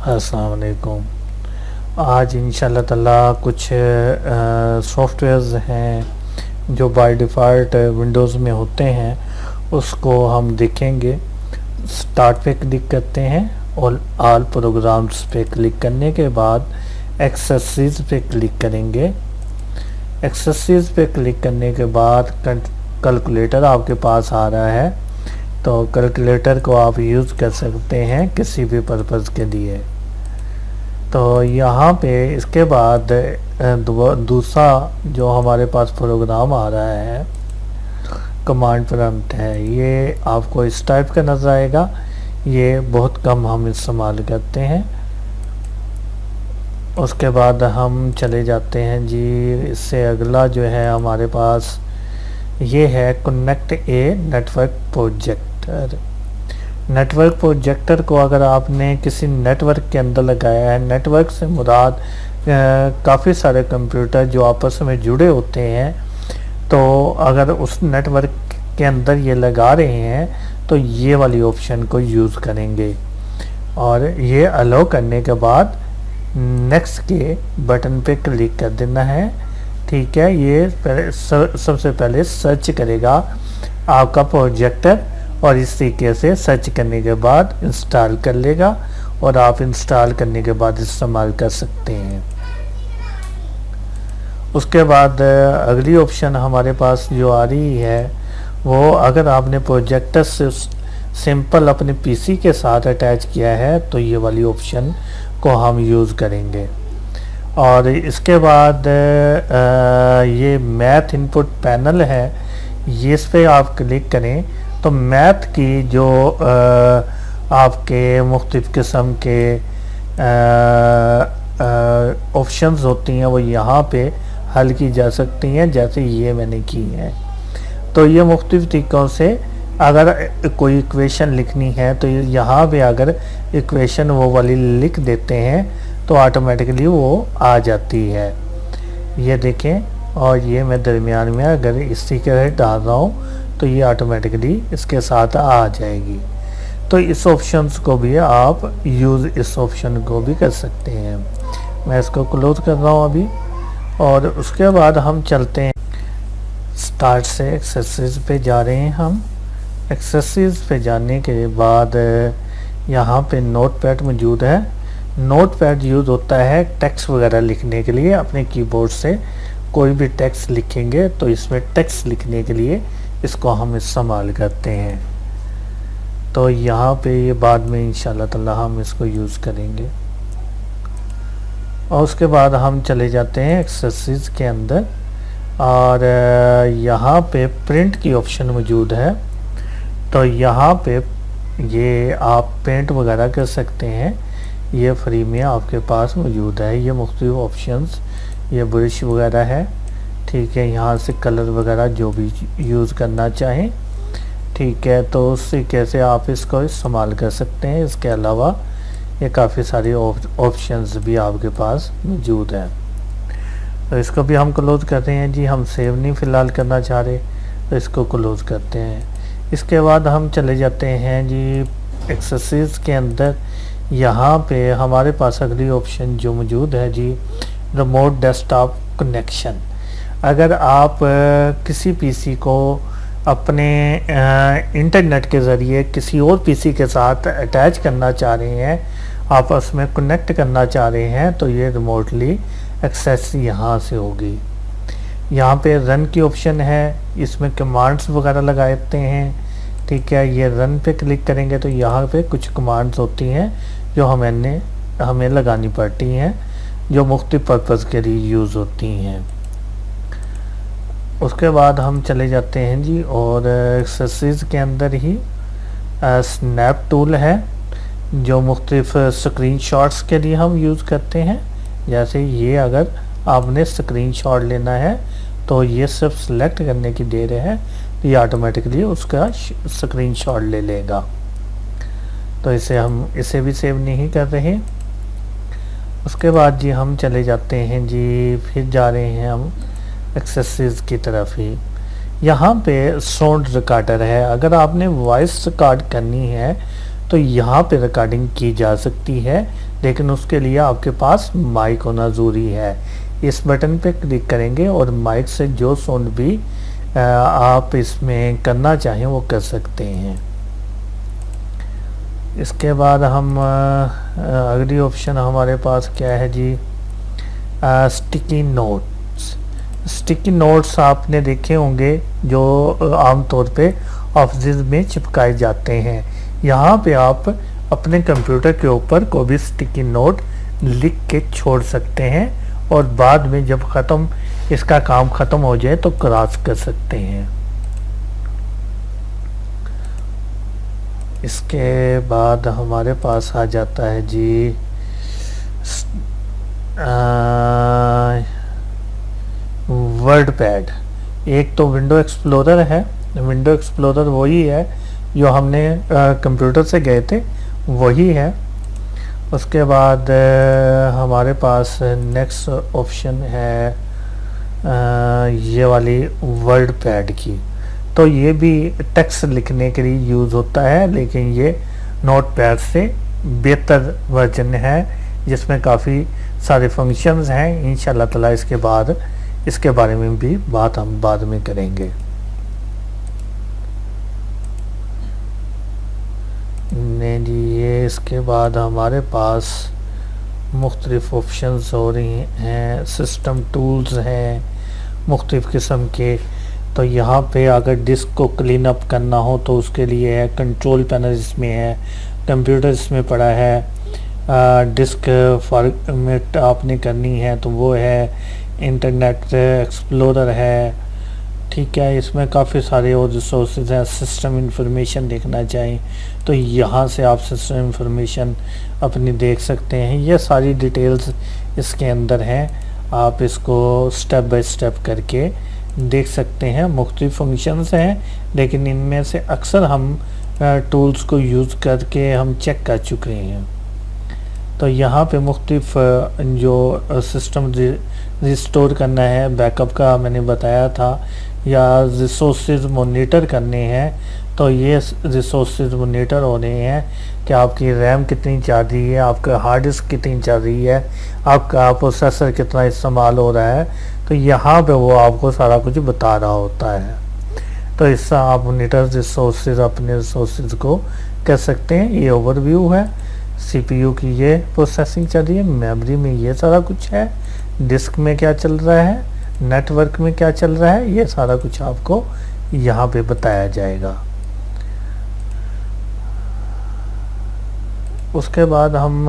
अस्सलाम वालेकुम। आज इंशाल्लाह ताला कुछ सॉफ्टवेयर्स हैं जो बाय डिफ़ॉल्ट विंडोज़ में होते हैं, उसको हम देखेंगे। स्टार्ट पे क्लिक करते हैं और ऑल प्रोग्राम्स पे क्लिक करने के बाद एक्सेसरीज़ पे क्लिक करेंगे। एक्सेसरीज़ पे क्लिक करने के बाद कैलकुलेटर आपके पास आ रहा है, तो कैलकुलेटर को आप यूज़ कर सकते हैं किसी भी पर्पज़ के लिए। तो यहाँ पे इसके बाद दूसरा जो हमारे पास प्रोग्राम आ रहा है कमांड प्रॉम्प्ट है, ये आपको इस टाइप का नज़र आएगा। ये बहुत कम हम इस्तेमाल करते हैं। उसके बाद हम चले जाते हैं जी, इससे अगला जो है हमारे पास ये है connect a network projector. Network projector को अगर आपने किसी नेटवर्क के अंदर लगाया है, नेटवर्क से मुराद काफ़ी सारे कंप्यूटर जो आपस में जुड़े होते हैं, तो अगर उस नेटवर्क के अंदर ये लगा रहे हैं तो ये वाली ऑप्शन को यूज़ करेंगे और ये अलाउ करने के बाद नेक्स्ट के बटन पे क्लिक कर देना है। ठीक है, ये सबसे पहले सर्च करेगा आपका प्रोजेक्टर और इस तरीके से सर्च करने के बाद इंस्टॉल कर लेगा और आप इंस्टॉल करने के बाद इस्तेमाल कर सकते हैं। उसके बाद अगली ऑप्शन हमारे पास जो आ रही है वो, अगर आपने प्रोजेक्टर से सिंपल अपने पीसी के साथ अटैच किया है तो ये वाली ऑप्शन को हम यूज़ करेंगे। और इसके बाद ये मैथ इनपुट पैनल है, ये इस पर आप क्लिक करें तो मैथ की जो आपके मुख्तलिफ़ किस्म के ऑप्शंस होती हैं वो यहाँ पे हल की जा सकती हैं, जैसे ये मैंने की है। तो ये मुख्तलिफ़ तरीक़ों से अगर कोई इक्वेशन लिखनी है तो यहाँ पे अगर इक्वेशन वो वाली लिख देते हैं तो ऑटोमेटिकली वो आ जाती है। ये देखें, और ये मैं दरमियान में अगर इस तरीके से डाल रहा हूँ तो ये ऑटोमेटिकली इसके साथ आ जाएगी। तो इस ऑप्शंस को भी आप यूज़ इस ऑप्शन को भी कर सकते हैं। मैं इसको क्लोज कर रहा हूँ अभी। और उसके बाद हम चलते हैं स्टार्ट से एक्सेसरीज़ पे जा रहे हैं हम। एक्सेसरीज़ पे जाने के बाद यहाँ पे नोटपैड मौजूद है। नोटपैड यूज़ होता है टेक्स्ट वगैरह लिखने के लिए। अपने कीबोर्ड से कोई भी टेक्स्ट लिखेंगे तो इसमें टेक्स्ट लिखने के लिए इसको हम इस्तेमाल करते हैं। तो यहाँ पे ये बाद में इंशाल्लाह ताला हम इसको यूज़ करेंगे। और उसके बाद हम चले जाते हैं एक्सेसरीज़ के अंदर और यहाँ पे प्रिंट की ऑप्शन मौजूद है। तो यहाँ पे ये आप पेंट वगैरह कर सकते हैं, ये फ्री में आपके पास मौजूद है। ये मुख्तलिफ ऑप्शंस, ये ब्रश वगैरह है। ठीक है, यहाँ से कलर वगैरह जो भी यूज़ करना चाहें, ठीक है, तो उससे कैसे आप इसको इस्तेमाल कर सकते हैं। इसके अलावा ये काफ़ी सारे ऑप्शंस भी आपके पास मौजूद हैं। तो इसको भी हम क्लोज़ करते हैं जी, हम सेव नहीं फ़िलहाल करना चाह रहे तो इसको क्लोज़ करते हैं। इसके बाद हम चले जाते हैं जी एक्सेसरीज़ के अंदर। यहाँ पे हमारे पास अगली ऑप्शन जो मौजूद है जी, रिमोट डेस्कटॉप कनेक्शन। अगर आप किसी पीसी को अपने इंटरनेट के ज़रिए किसी और पीसी के साथ अटैच करना चाह रहे हैं, आपस में कनेक्ट करना चाह रहे हैं, तो ये रिमोटली एक्सेस यहाँ से होगी। यहाँ पे रन की ऑप्शन है, इसमें कमांड्स वगैरह लगाते हैं। ठीक है, ये रन पे क्लिक करेंगे तो यहाँ पे कुछ कमांड्स होती हैं जो हमें लगानी पड़ती हैं, जो मुख्तलिफ पर्पज़ के लिए यूज़ होती हैं। उसके बाद हम चले जाते हैं जी, और एक्सेसरीज़ के अंदर ही स्नैप टूल है जो मुख्तलिफ स्क्रीनशॉट्स के लिए हम यूज़ करते हैं। जैसे ये अगर आपने स्क्रीनशॉट लेना है तो ये सिर्फ सेलेक्ट करने की देर है, तो ये ऑटोमेटिकली उसका स्क्रीनशॉट ले लेगा। तो इसे भी सेव नहीं कर रहे। उसके बाद जी हम चले जाते हैं जी, फिर जा रहे हैं हम एक्सेसरीज़ की तरफ ही। यहाँ पे साउंड रिकॉर्डर है। अगर आपने वॉइस रिकॉर्ड करनी है तो यहाँ पे रिकॉर्डिंग की जा सकती है, लेकिन उसके लिए आपके पास माइक होना ज़रूरी है। इस बटन पे क्लिक करेंगे और माइक से जो साउंड भी आप इसमें करना चाहें वो कर सकते हैं। इसके बाद हम अगली ऑप्शन हमारे पास क्या है जी, स्टिकी नोट्स। स्टिकी नोट्स आपने देखे होंगे जो आमतौर पे ऑफिस में चिपकाए जाते हैं। यहाँ पे आप अपने कंप्यूटर के ऊपर कोई भी स्टिकी नोट लिख के छोड़ सकते हैं और बाद में जब इसका काम ख़त्म हो जाए तो क्रॉस कर सकते हैं। इसके बाद हमारे पास आ जाता है जी वर्ड पैड। एक तो विंडो एक्सप्लोरर है, विंडो एक्सप्लोरर वही है जो हमने कंप्यूटर से गए थे, वही है। उसके बाद हमारे पास नेक्स्ट ऑप्शन है ये वाली वर्ड पैड की। तो ये भी टेक्स्ट लिखने के लिए यूज़ होता है, लेकिन ये नोट पैड से बेहतर वर्जन है जिसमें काफ़ी सारे फंक्शंस हैं। इंशाल्लाह ताला इसके बारे में भी बात हम बाद में करेंगे। नहीं जी, ये इसके बाद हमारे पास मुख्तलिफ़ ऑप्शंस हो रही हैं, सिस्टम टूल्स हैं मुख्तलिफ़ किस्म के। तो यहाँ पे अगर डिस्क को क्लीन अप करना हो तो उसके लिए है, कंट्रोल पैनल इसमें है, कंप्यूटर इसमें पड़ा है, डिस्क फॉर्मेट आपने करनी है तो वो है, इंटरनेट एक्सप्लोरर है, ठीक है। इसमें काफ़ी सारे और रिसोर्सेज हैं। सिस्टम इंफॉर्मेशन देखना चाहें तो यहाँ से आप सिस्टम इंफॉर्मेशन अपनी देख सकते हैं। ये सारी डिटेल्स इसके अंदर हैं, आप इसको स्टेप बाय स्टेप करके देख सकते हैं। मुख्तलिफ फंक्शंस हैं, लेकिन इनमें से अक्सर हम टूल्स को यूज़ करके हम चेक कर चुके हैं। तो यहाँ पे मुख्तलिफ जो सिस्टम रिस्टोर करना है, बैकअप का मैंने बताया था, या रिसोर्सेज मॉनिटर करने हैं तो ये रिसोर्सेज मॉनिटर हो रहे हैं कि आपकी रैम कितनी चल रही है, आपका हार्ड डिस्क कितनी चल रही है, आपका प्रोसेसर कितना इस्तेमाल हो रहा है। तो यहाँ पे वो आपको सारा कुछ बता रहा होता है। तो इससे आप मॉनिटर रिसोर्सेज अपने रिसोर्सेज को कर सकते हैं। ये ओवरव्यू है, सीपीयू की ये प्रोसेसिंग चल रही है, मेमोरी में ये सारा कुछ है, डिस्क में क्या चल रहा है, नेटवर्क में क्या चल रहा है, ये सारा कुछ आपको यहाँ पे बताया जाएगा। उसके बाद हम